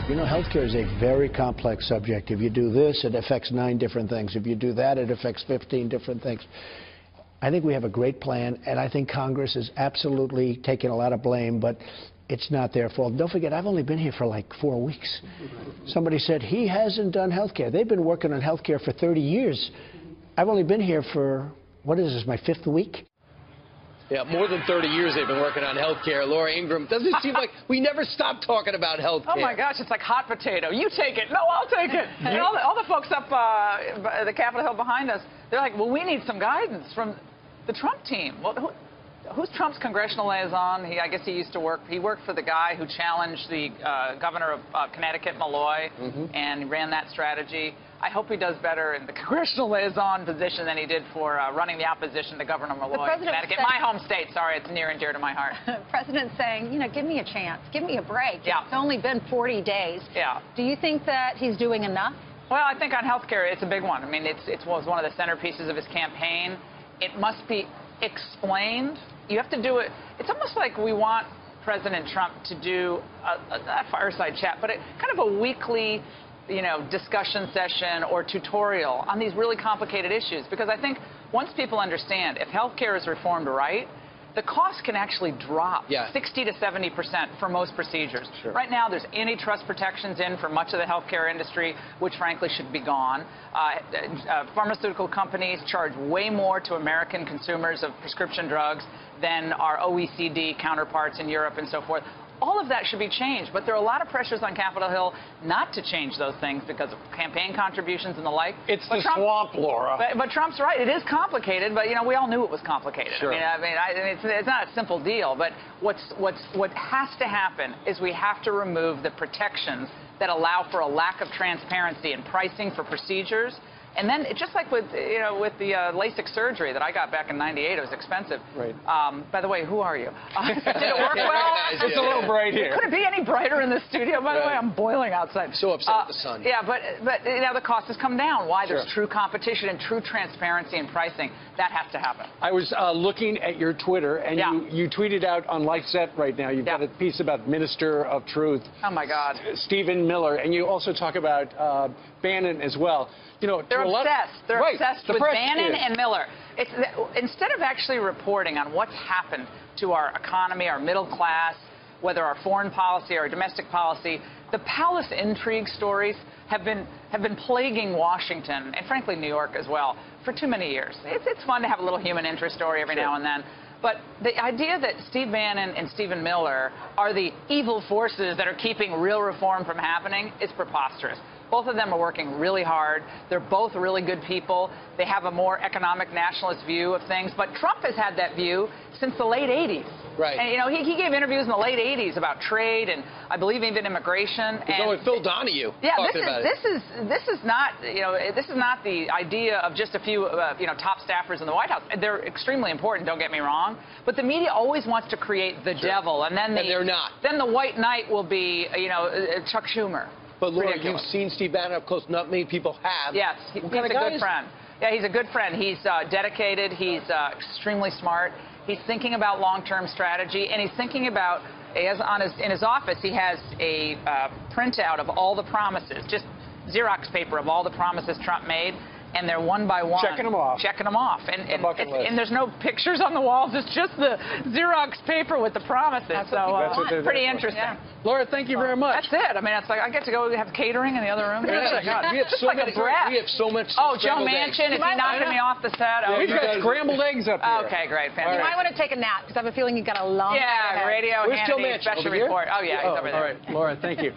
You know, healthcare is a very complex subject. If you do this, it affects 9 different things. If you do that, it affects 15 different things. I think we have a great plan, and I think Congress is absolutely taking a lot of blame, but it's not their fault. Don't forget, I've only been here for like 4 weeks. Somebody said he hasn't done healthcare. They've been working on healthcare for 30 years. I've only been here for, what is this, my 5th week? Yeah, more than 30 years they've been working on health care. Laura Ingraham, doesn't it seem like we never stop talking about health care? Oh, my gosh, it's like hot potato. You take it. No, I'll take it. And all the folks up the Capitol Hill behind us, they're like, well, we need some guidance from the Trump team. Well, who's Trump's congressional liaison? I guess he worked for the guy who challenged the governor of Connecticut, Malloy, and ran that strategy. I hope he does better in the congressional liaison position than he did for running the opposition to Governor Malloy in Connecticut. My home state. Sorry, it's near and dear to my heart. The president's saying, you know, give me a chance. Give me a break. Yeah. It's only been 40 days. Yeah. Do you think that he's doing enough? Well, I think on health care, it's a big one. I mean, it was one of the centerpieces of his campaign. It must be explained. You have to do it. It's almost like we want President Trump to do a fireside chat, but kind of a weekly, discussion session or tutorial on these really complicated issues. Because I think once people understand, if health care is reformed right, the cost can actually drop 60 to 70% for most procedures. Sure. Right now, there's antitrust protections in for much of the healthcare industry, which frankly should be gone. Pharmaceutical companies charge way more to American consumers of prescription drugs than our OECD counterparts in Europe and so forth. All of that should be changed, but there are a lot of pressures on Capitol Hill not to change those things because of campaign contributions and the like. It's the swamp, Laura. But Trump's right. It is complicated, but, we all knew it was complicated. Sure. It's not a simple deal, but what has to happen is we have to remove the protections that allow for a lack of transparency in pricing for procedures. And then, just like with the LASIK surgery that I got back in '98, it was expensive. Right. By the way, who are you? Did it work well? It's a little bright here. Could it be any brighter in the studio? By the way, I'm boiling outside. So upset with the sun. Yeah, but the cost has come down. Why? There's true competition and true transparency in pricing. That has to happen. I was looking at your Twitter, and you tweeted out on LifeSet right now. You've got a piece about Minister of Truth. Oh, my God. Stephen Miller. And you also talk about Bannon as well. They're obsessed. They're obsessed with Bannon and Miller. Instead of actually reporting on what's happened to our economy, our middle class, whether our foreign policy or our domestic policy, the palace intrigue stories have been plaguing Washington and, frankly, New York as well for too many years. It's fun to have a little human interest story every now and then. But the idea that Steve Bannon and Stephen Miller are the evil forces that are keeping real reform from happening is preposterous. Both of them are working really hard. They're both really good people. They have a more economic nationalist view of things. But Trump has had that view since the late 80s. Right. And, he gave interviews in the late 80s about trade and, I believe, even immigration. With Phil Donahue. Yeah, this is not the idea of just a few, top staffers in the White House. They're extremely important, don't get me wrong. But the media always wants to create the devil. And then they're not. Then the white knight will be, Chuck Schumer. But, Laura, you've seen Steve Bannon up close. Not many people have. Yes, he's a good friend. Yeah, he's a good friend. He's dedicated. He's extremely smart. He's thinking about long-term strategy, and he's thinking about, in his office, he has a printout of all the promises, just Xerox paper of all the promises Trump made. And they're one by one. Checking them off. And there's no pictures on the walls. It's just the Xerox paper with the promises. So pretty interesting. Yeah. Laura, thank you very much. That's it. I mean, it's like I get to go have catering in the other room. Yeah. God, we have so much. Oh, Joe Manchin, is he knocking me off the set? We've got scrambled eggs up here. Okay, great. Fantastic. You might want to take a nap because I have a feeling you've got a long radio Where's Joe handy Manchin? special Over here? report. Oh, yeah, he's over there. All right, Laura, thank you.